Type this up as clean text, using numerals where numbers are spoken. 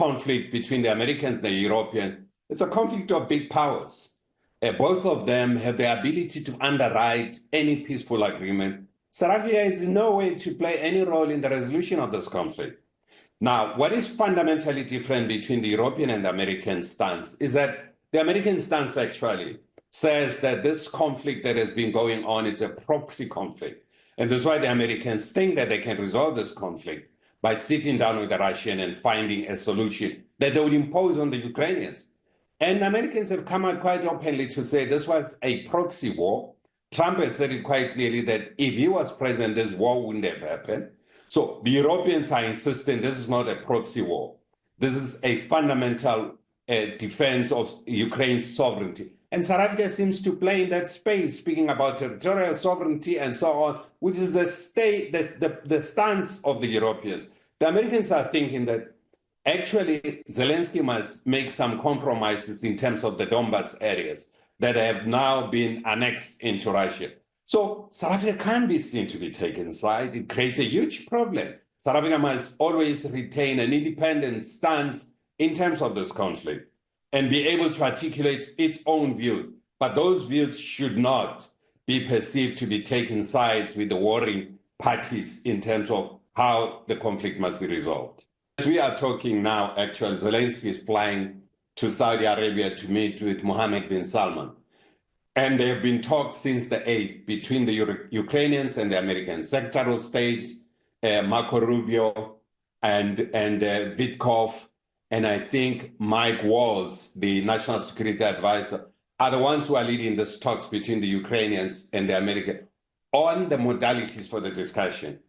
conflict between the Americans and the Europeans, it's a conflict of big powers. Both of them have the ability to underwrite any peaceful agreement. South Africa is in no way to play any role in the resolution of this conflict. Now, what is fundamentally different between the European and the American stance is that the American stance actually says that this conflict that has been going on is a proxy conflict. And that's why the Americans think that they can resolve this conflict by sitting down with the Russians and finding a solution that they would impose on the Ukrainians. And Americans have come out quite openly to say this was a proxy war. Trump has said it quite clearly that if he was president, this war wouldn't have happened. So the Europeans are insisting this is not a proxy war. This is a fundamental defense of Ukraine's sovereignty. And South Africa seems to play in that space, speaking about territorial sovereignty and so on, which is the stance of the Europeans. The Americans are thinking that actually Zelenskyy must make some compromises in terms of the Donbas areas that have now been annexed into Russia. So South Africa can't be seen to be taken side. It creates a huge problem. South Africa must always retain an independent stance in terms of this conflict and be able to articulate its own views. But those views should not be perceived to be taking sides with the warring parties in terms of how the conflict must be resolved. As we are talking now, actually, Zelenskyy is flying to Saudi Arabia to meet with Mohammed bin Salman. And there have been talks since the 8th between the Ukrainians and the Americans. Secretary of State, Marco Rubio, and Witkoff, and I think Mike Waltz, the National Security Advisor, are the ones who are leading these talks between the Ukrainians and the Americans on the modalities for the discussion.